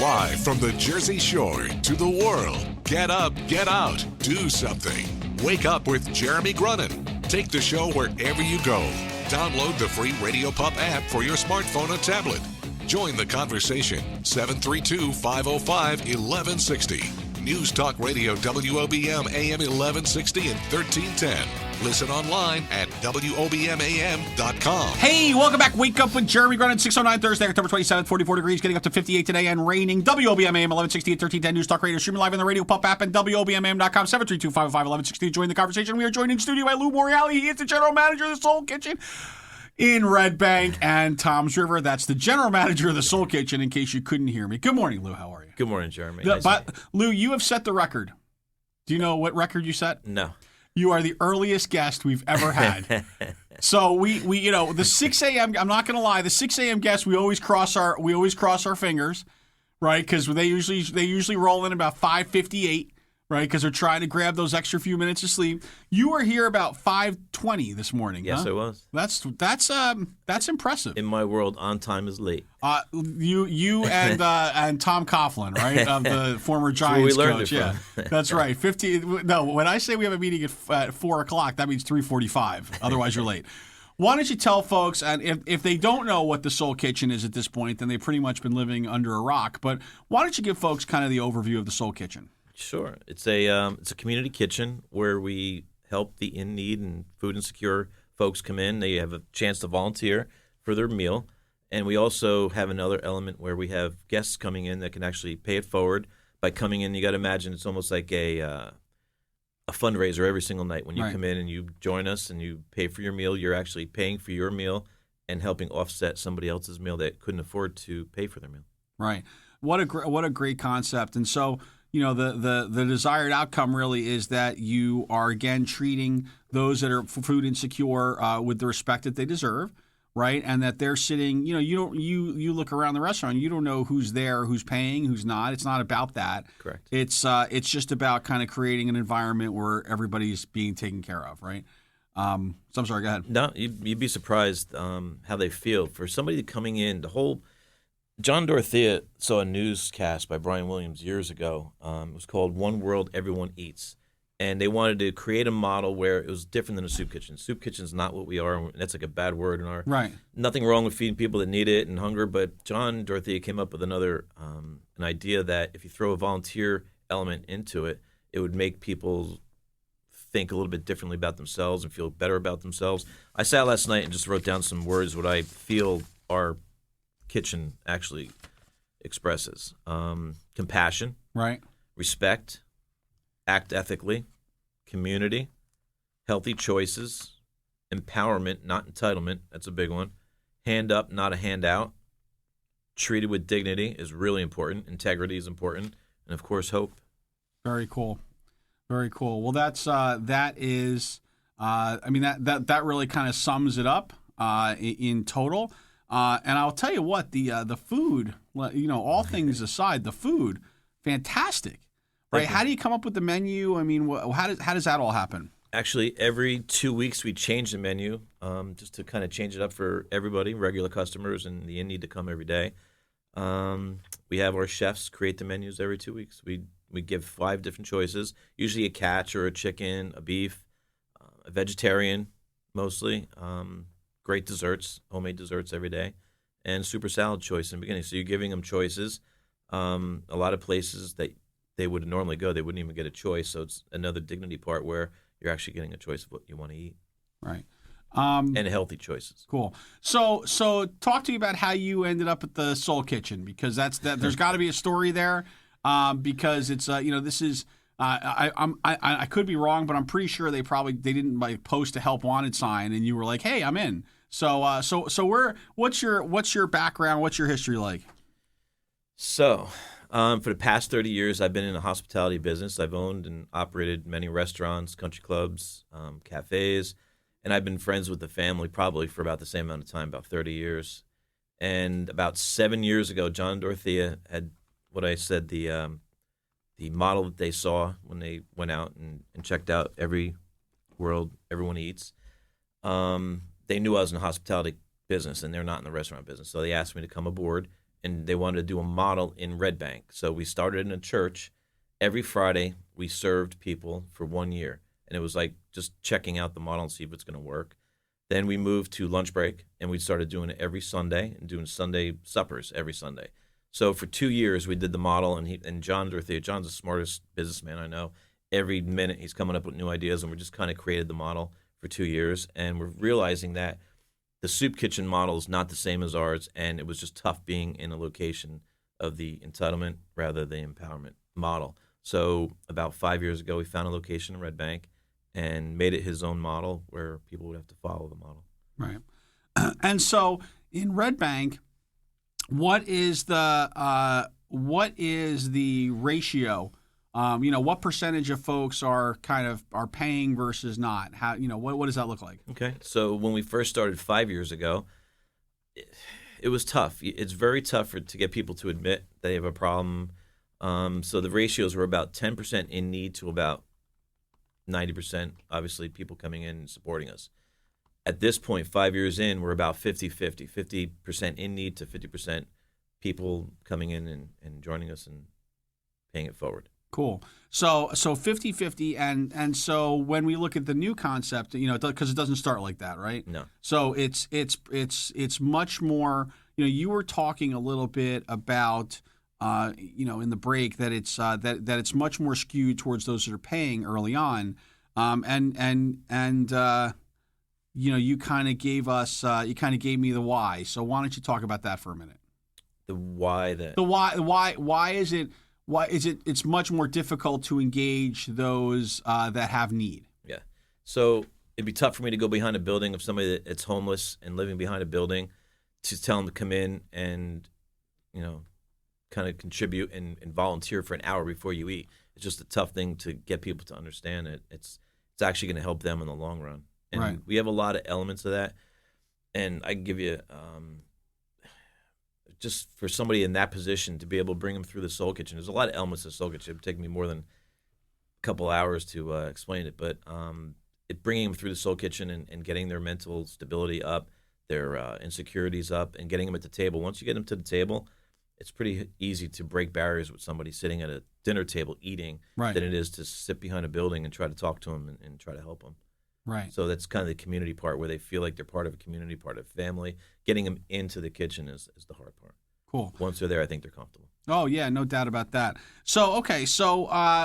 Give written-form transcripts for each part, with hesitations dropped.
Live from the Jersey Shore to the world. Get up, get out, do something. Wake up with Jeremy Grunin. Take the show wherever you go. Download the free Radio Pup app for your smartphone or tablet. Join the conversation. 732-505-1160. News Talk Radio WOBM AM 1160 and 1310. Listen online at WOBMAM.com. Hey, welcome back. Wake up with Jeremy Grunin, 6:09 Thursday, October 27th, 44 degrees, getting up to 58 today and raining. WOBM AM 1160 and 1310. News Talk Radio, streaming live on the Radio Pup app and WOBMAM.com. 732-505-1160. Join the conversation. We are joined in studio by Lou Morreale. He is the general manager of the Soul Kitchen in Red Bank and Toms River. That's the general manager of the Soul Kitchen, in case you couldn't hear me. Good morning, Lou. How are you? Good morning, Jeremy. Lou, you have set the record. Do you know what record you set? No. You are the earliest guest we've ever had. So we the 6 a.m. I'm not going to lie, the 6 a.m. guests we always cross our fingers, right? Because they usually roll in about 5:58. Right, because they're trying to grab those extra few minutes of sleep. You were here about 5:20 this morning. Yes, huh? I was. That's impressive. In my world, on time is late. You and Tom Coughlin, right, of the former Giants coach. Yeah, that's right. 15. No, when I say we have a meeting at 4:00, that means 3:45. Otherwise, you're late. Why don't you tell folks, and if they don't know what the Soul Kitchen is at this point, then they've pretty much been living under a rock. But why don't you give folks kind of the overview of the Soul Kitchen? Sure. It's a community kitchen where we help the in-need and food insecure folks come in. They have a chance to volunteer for their meal. And we also have another element where we have guests coming in that can actually pay it forward by coming in. You got to imagine it's almost like a fundraiser every single night. When you come in and you join us and you pay for your meal, you're actually paying for your meal and helping offset somebody else's meal that couldn't afford to pay for their meal. Right. What a great concept. And so, the desired outcome really is that you are, again, treating those that are food insecure with the respect that they deserve, right? And that they're sitting, you look around the restaurant, you don't know who's there, who's paying, who's not. It's not about that. Correct. It's just about kind of creating an environment where everybody's being taken care of, right? So I'm sorry, go ahead. No, you'd be surprised how they feel. For somebody coming in, John Dorothea saw a newscast by Brian Williams years ago. It was called One World, Everyone Eats. And they wanted to create a model where it was different than a soup kitchen. Soup kitchen's not what we are. And that's like a bad word in our right. Nothing wrong with feeding people that need it and hunger. But John Dorothea came up with an idea that if you throw a volunteer element into it, it would make people think a little bit differently about themselves and feel better about themselves. I sat last night and just wrote down some words what I feel are kitchen actually expresses. Compassion, right? Respect, act ethically, community, healthy choices, empowerment, not entitlement. That's a big one. Hand up, not a handout. Treated with dignity is really important. Integrity is important, and of course, hope. Very cool. Very cool. Well, that really kind of sums it up in total. And I'll tell you what, the food, all things aside, the food, fantastic, right? How do you come up with the menu? I mean, how does that all happen? Actually, every 2 weeks we change the menu just to kind of change it up for everybody, regular customers, and the in-need to come every day. We have our chefs create the menus every 2 weeks. We give 5 different choices, usually a catch or a chicken, a beef, a vegetarian mostly. Great desserts, homemade desserts every day, and super salad choice in the beginning. So you're giving them choices. A lot of places that they would normally go, they wouldn't even get a choice. So it's another dignity part where you're actually getting a choice of what you want to eat. Right. And healthy choices. Cool. So talk to me about how you ended up at the Soul Kitchen, because there's got to be a story there. Because it's this is. I could be wrong, but I'm pretty sure they didn't post a help wanted sign, and you were like, "Hey, I'm in." So what's your background? What's your history like? So, for the past 30 years, I've been in the hospitality business. I've owned and operated many restaurants, country clubs, cafes, and I've been friends with the family probably for about the same amount of time, about 30 years. And about 7 years ago, John Dorothea had what I said the model that they saw when they went out and checked out Every World, Everyone Eats. They knew I was in the hospitality business, and they're not in the restaurant business. So they asked me to come aboard and they wanted to do a model in Red Bank. So we started in a church. Every Friday, we served people for 1 year. And it was like just checking out the model and see if it's going to work. Then we moved to lunch break, and we started doing it every Sunday and doing Sunday suppers every Sunday. So for 2 years, we did the model, and John's the smartest businessman I know. Every minute, he's coming up with new ideas, and we just kind of created the model for 2 years. And we're realizing that the soup kitchen model is not the same as ours, and it was just tough being in a location of the entitlement rather than the empowerment model. So about 5 years ago, we found a location in Red Bank and made it his own model where people would have to follow the model. Right. And so in Red Bank, what is the ratio? What percentage of folks are paying versus not? How what does that look like? Okay. So when we first started 5 years ago, it was tough. It's very tough to get people to admit they have a problem. So the ratios were about 10% in need to about 90%, obviously, people coming in and supporting us. At this point, 5 years in, we're about 50-50, 50% in need to 50% people coming in and joining us and paying it forward. Cool. So 50-50, and so when we look at the new concept, because it doesn't start like that, right? No. So it's much more. You were talking a little bit about. In the break that it's that it's much more skewed towards those that are paying early on, you kind of gave us you kind of gave me the why. So why don't you talk about that for a minute? The why is it it's much more difficult to engage those that have need. Yeah. So it'd be tough for me to go behind a building of somebody that's homeless and living behind a building to tell them to come in and kind of contribute and volunteer for an hour before you eat. It's just a tough thing to get people to understand it. It's actually going to help them in the long run. And right. We have a lot of elements of that. And I can give you, just for somebody in that position to be able to bring them through the Soul Kitchen, there's a lot of elements of Soul Kitchen. It would take me more than a couple hours to explain it. But bringing them through the Soul Kitchen and getting their mental stability up, their insecurities up, and getting them at the table. Once you get them to the table, it's pretty easy to break barriers with somebody sitting at a dinner table eating right. than it is to sit behind a building and try to talk to them and try to help them. Right. So that's kind of the community part where they feel like they're part of a community, part of a family. Getting them into the kitchen is the hard part. Cool. Once they're there, I think they're comfortable. Oh, yeah, no doubt about that. So, okay,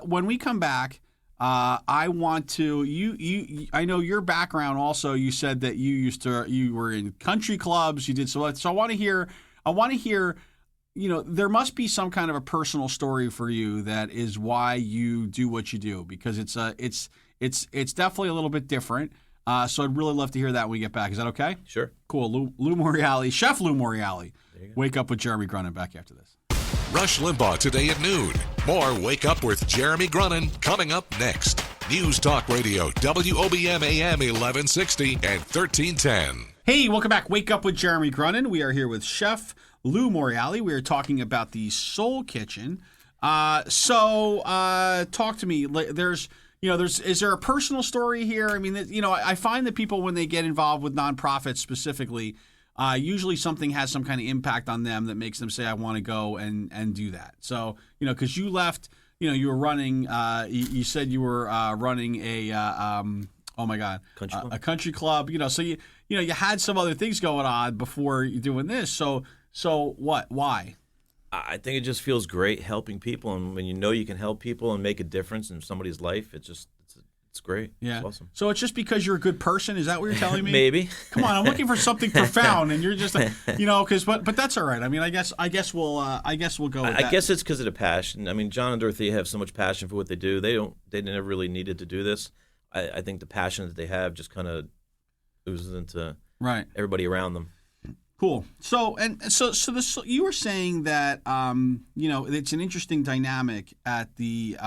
when we come back, I want to I know your background also. You said that you were in country clubs, you did so I want to hear there must be some kind of a personal story for you that is why you do what you do, because it's definitely a little bit different. So I'd really love to hear that when we get back. Is that okay? Sure. Cool. Lou Morreale, Chef Lou Morreale. Wake Up with Jeremy Grunin. Back after this. Rush Limbaugh today at noon. More Wake Up with Jeremy Grunin coming up next. News Talk Radio, WOBM AM 1160 and 1310. Hey, welcome back. Wake Up with Jeremy Grunin. We are here with Chef Lou Morreale. We are talking about the Soul Kitchen. Talk to me. Is there a personal story here? I mean, I find that people, when they get involved with nonprofits specifically, usually something has some kind of impact on them that makes them say, I want to go and do that. So, because you left, you were running, you said you were running a, a country club, so you had some other things going on before you doing this. So what? Why? I think it just feels great helping people, and when you can help people and make a difference in somebody's life, it's great. Yeah, it's awesome. So it's just because you're a good person? Is that what you're telling me? Maybe. Come on, I'm looking for something profound, and you're just but that's all right. I mean, I guess we'll go with that. I guess it's because of the passion. I mean, John and Dorothy have so much passion for what they do. They never really needed to do this. I think the passion that they have just kind of oozes into everybody around them. Cool. So you were saying that it's an interesting dynamic at the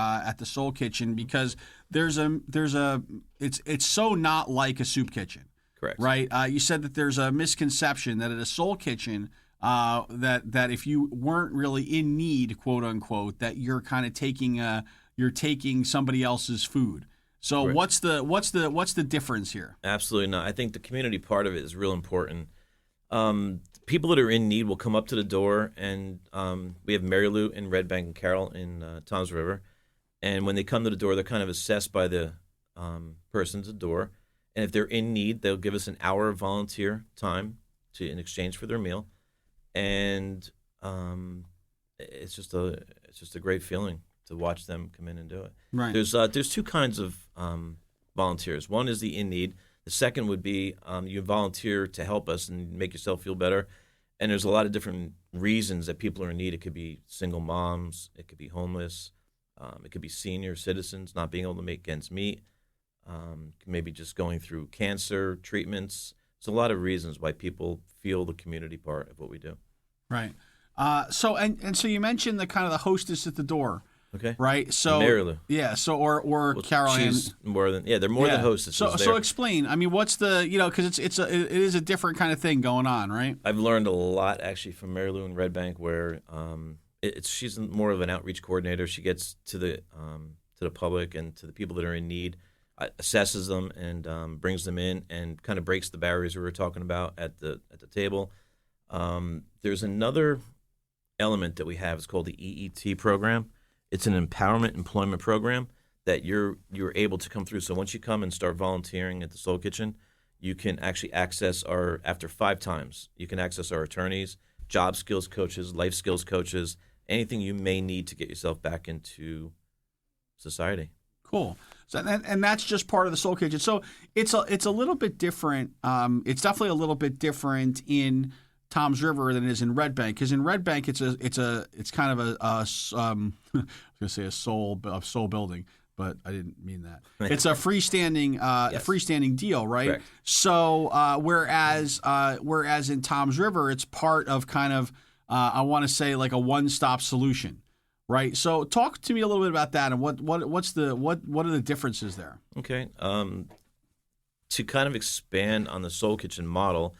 Soul Kitchen because it's so not like a soup kitchen. Correct. Right. You said that there's a misconception that at a Soul Kitchen that if you weren't really in need, quote unquote, that you're kind of taking somebody else's food. So right. what's the difference here? Absolutely not. I think the community part of it is real important. people that are in need will come up to the door, and we have Mary Lou in Red Bank and Carol in Toms River. And when they come to the door, they're kind of assessed by the person at the door. And if they're in need, they'll give us an hour of volunteer time in exchange for their meal. And it's just a great feeling to watch them come in and do it. Right. There's two kinds of volunteers. One is the in need. The second would be you volunteer to help us and make yourself feel better. And there's a lot of different reasons that people are in need. It could be single moms. It could be homeless. It could be senior citizens not being able to make ends meet. Maybe just going through cancer treatments. There's a lot of reasons why people feel the community part of what we do. Right. So you mentioned the kind of the hostess at the door. Okay. Right. So Mary Lou. Yeah. So or Carol Ann. She's more than they're more than hostesses. So explain. I mean, what's the because it is a different kind of thing going on, right? I've learned a lot actually from Mary Lou in Red Bank, where she's more of an outreach coordinator. She gets to the public and to the people that are in need, assesses them and brings them in and kind of breaks the barriers we were talking about at the table. There's another element that we have. It's called the EET program. It's an empowerment employment program that you're able to come through. So once you come and start volunteering at the Soul Kitchen, you can actually access after 5 times, you can access our attorneys, job skills coaches, life skills coaches, anything you may need to get yourself back into society. Cool. So and that's just part of the Soul Kitchen. So it's a little bit different. It's definitely a little bit different in Toms River than it is in Red Bank, because in Red Bank it's kind of a I was gonna say a soul building, but I didn't mean that. It's a freestanding Yes. a freestanding deal, right? Correct. So whereas in Toms River it's part of kind of I want to say like a one-stop solution, right? So talk to me a little bit about that and what are the differences there? Okay. To kind of expand on the Soul Kitchen model,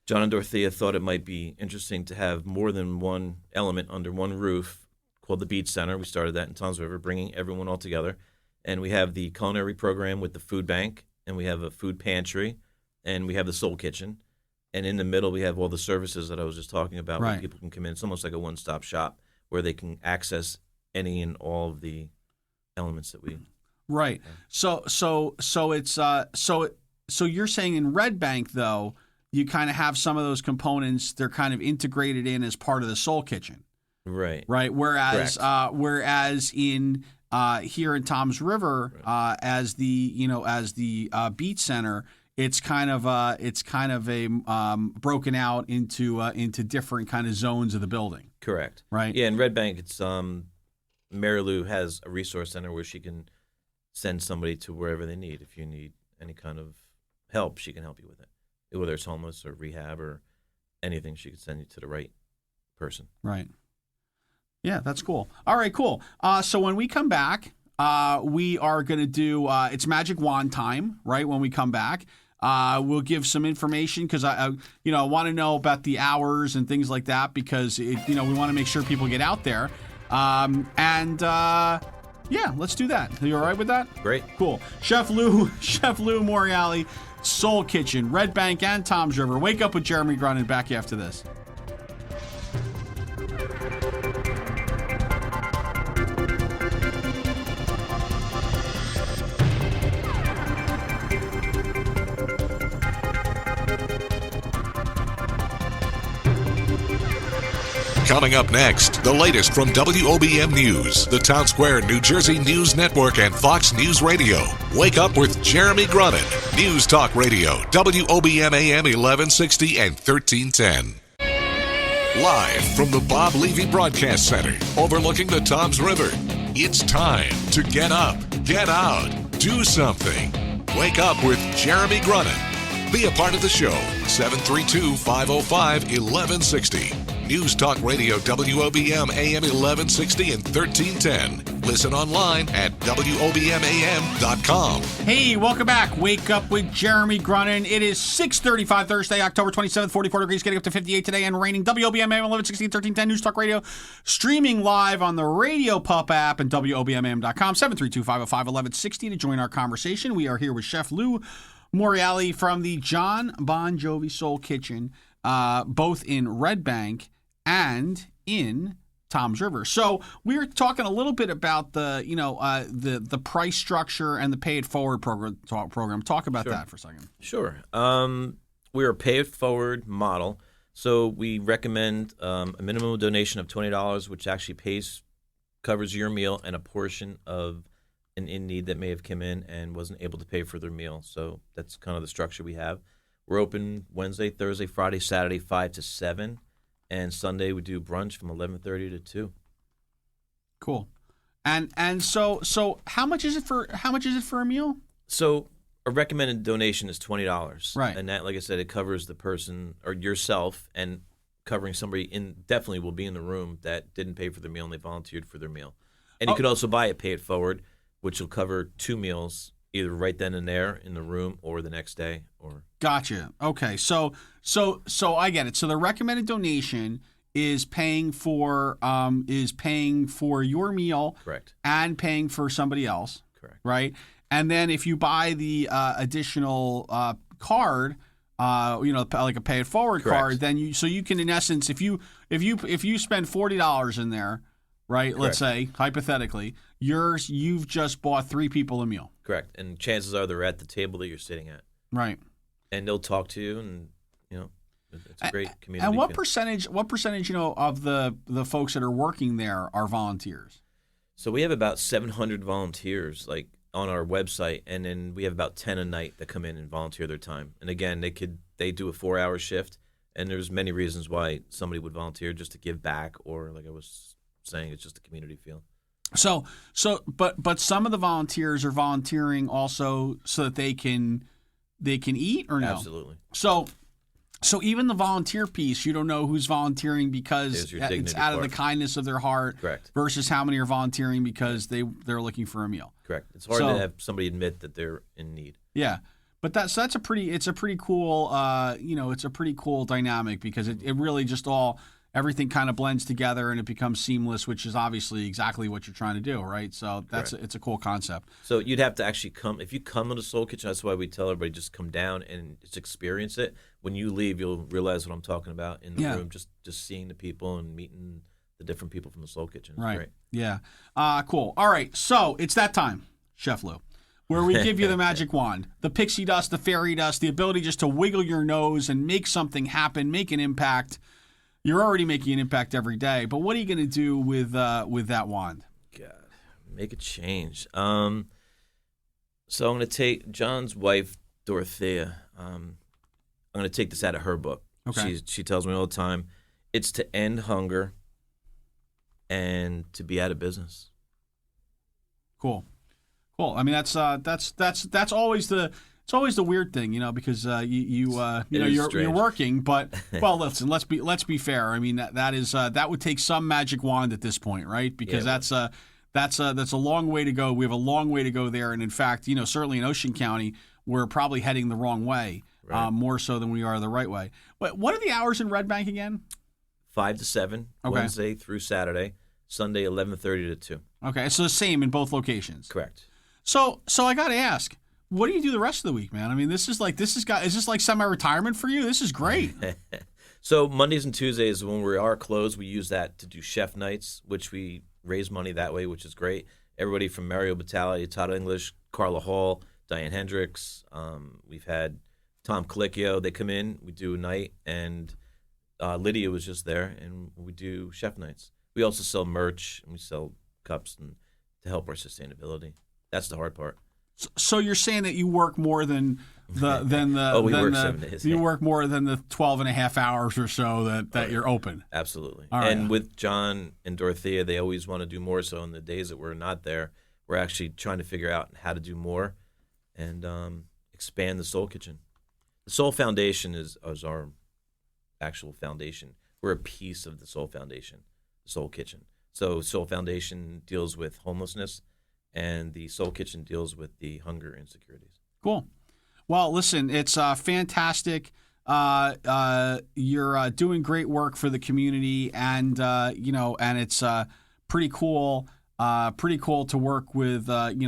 John and Dorothea thought it might be interesting to have more than one element under one roof called the Beach Center. We started that in Toms River, bringing everyone all together. And we have the culinary program with the food bank, and we have a food pantry, and we have the Soul Kitchen. And in the middle, we have all the services that I was just talking about, Right. where people can come in. It's almost like a one-stop shop where they can access any and all of the elements that we. Right. So you're saying in Red Bank though, you kind of have some of those components. They're kind of integrated in as part of the Soul Kitchen. Right. Right. Whereas Correct. in here in Toms River, as the Beach Center, it's kind of a broken out into different kind of zones of the building. Correct. Right. Yeah, in Red Bank, it's Mary Lou has a resource center where she can send somebody to wherever they need. If you need any kind of help, she can help you with it. Whether it's homeless or rehab or anything, she can send you to the right person. Right. Yeah, that's cool. All right, cool. So when we come back, we are going to do it's Magic Wand time, right? When we come back, we'll give some information because I want to know about the hours and things like that because we want to make sure people get out there. Yeah, let's do that. Are you all right with that? Great. Cool. Chef Lou Morreale, Soul Kitchen, Red Bank, and Toms River. Wake Up with Jeremy Grunin. Back after this. Coming up next, the latest from WOBM News, the Town Square, New Jersey News Network, and Fox News Radio. Wake up with Jeremy Grunin. News Talk Radio, WOBM AM 1160 and 1310. Live from the Bob Levy Broadcast Center, overlooking the Toms River. It's time to get up, get out, do something. Wake up with Jeremy Grunin. Be a part of the show, 732-505-1160. News Talk Radio, WOBM AM 1160 and 1310. Listen online at WOBMAM.com. Hey, welcome back. Wake Up with Jeremy Grunin. It is 6:35 Thursday, October 27th, 44 degrees, getting up to 58 today and raining. WOBM AM 1160 and 1310. News Talk Radio, streaming live on the Radio Pup app and WOBMAM.com. 732-505-1160 to join our conversation. We are here with Chef Lou Morreale from the John Bon Jovi Soul Kitchen. both in Red Bank and in Tom's River. So we were talking a little bit about the price structure and the pay it forward program. Talk about that for a second. Sure. We're a pay it forward model. So we recommend a minimum donation of $20, which actually covers your meal and a portion of an in need that may have come in and wasn't able to pay for their meal. So that's kind of the structure we have. We're open Wednesday, Thursday, Friday, Saturday, 5 to 7. And Sunday we do brunch from 11:30 to 2. Cool. And so how much is it for a meal? So a recommended donation is $20. Right. And that, like I said, it covers the person or yourself and covering somebody definitely will be in the room that didn't pay for their meal and they volunteered for their meal. And you could also buy it, pay it forward, which will cover 2 meals either right then and there in the room or the next day. Or Gotcha. Okay. So I get it. So the recommended donation is paying for your meal, correct, and paying for somebody else, correct, right? And then if you buy the additional card, like a pay it forward correct. card, then you can, in essence, if you spend $40 in there, right? Correct. Let's say hypothetically, you've just bought 3 people a meal. Correct. And chances are they're at the table that you're sitting at. Right. And they'll talk to you, and it's a great community. And what percentage of the folks that are working there are volunteers? So we have about 700 volunteers, like on our website, and then we have about 10 a night that come in and volunteer their time. And again, they do a 4-hour shift, and there's many reasons why somebody would volunteer, just to give back, or like I was saying, it's just a community feel. But some of the volunteers are volunteering also so that they can eat, or no? Absolutely. So even the volunteer piece, you don't know who's volunteering because it's out of the kindness of their heart. Correct. Versus how many are volunteering because they're looking for a meal. Correct. It's hard to have somebody admit that they're in need. Yeah. But that's a pretty cool it's a pretty cool dynamic, because it really just everything kind of blends together and it becomes seamless, which is obviously exactly what you're trying to do, right? So it's a cool concept. So you'd have to actually come. If you come to the Soul Kitchen, that's why we tell everybody just come down and just experience it. When you leave, you'll realize what I'm talking about in the room, just seeing the people and meeting the different people from the Soul Kitchen. It's great. Yeah. Cool. All right. So it's that time, Chef Lou, where we give you the magic wand, the pixie dust, the fairy dust, the ability just to wiggle your nose and make something happen, make an impact. You're already making an impact every day, but what are you going to do with that wand? God, make a change. So I'm going to take John's wife, Dorothea. I'm going to take this out of her book. Okay. She tells me all the time, it's to end hunger and to be out of business. Cool. I mean, that's always the weird thing, because you're working, but well, listen, let's be fair. I mean, that would take some magic wand at this point, right? Because that's a long way to go. We have a long way to go there, and in fact, certainly in Ocean County, we're probably heading the wrong way, right. More so than we are the right way. But what are the hours in Red Bank again? 5 to 7, okay. Wednesday through Saturday. Sunday 11:30 to 2. Okay, so the same in both locations. Correct. So I got to ask, what do you do the rest of the week, man? I mean, is this like semi-retirement for you? This is great. So Mondays and Tuesdays, when we are closed, we use that to do chef nights, which we raise money that way, which is great. Everybody from Mario Batali, Todd English, Carla Hall, Diane Hendricks. We've had Tom Colicchio. They come in, we do a night, and Lydia was just there, and we do chef nights. We also sell merch, and we sell cups and to help our sustainability. That's the hard part. So you're saying that you work more than the we work 7 days. You work more than the 12 and a half hours or so that you're open. Absolutely. All right. And with John and Dorothea, they always want to do more. So on the days that we're not there, we're actually trying to figure out how to do more and expand the Soul Kitchen. The Soul Foundation is our actual foundation. We're a piece of the Soul Foundation, the Soul Kitchen. So Soul Foundation deals with homelessness, and the Soul Kitchen deals with the hunger insecurities. Cool. Well, listen, it's fantastic. You're doing great work for the community, and and it's pretty cool. Pretty cool to work with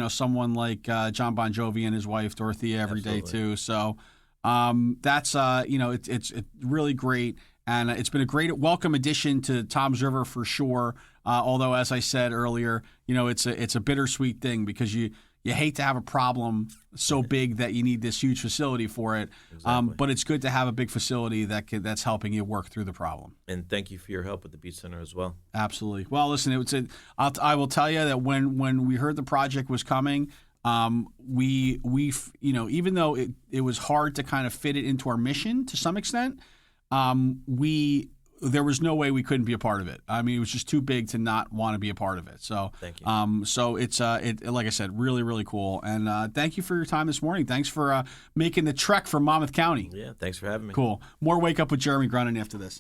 someone like John Bon Jovi and his wife Dorothea every day too. So That's it's really great, and it's been a great welcome addition to Tom's River for sure. Although, as I said earlier, it's a bittersweet thing because you hate to have a problem so big that you need this huge facility for it. Exactly. But it's good to have a big facility that's helping you work through the problem. And thank you for your help with the Beach Center as well. Absolutely. Well, listen, I will tell you that when we heard the project was coming, we even though it was hard to kind of fit it into our mission to some extent, there was no way we couldn't be a part of it. I mean, it was just too big to not want to be a part of it. So, thank you. So it's like I said, really, really cool. And thank you for your time this morning. Thanks for making the trek from Monmouth County. Yeah, thanks for having me. Cool. More Wake Up with Jeremy Grunin after this.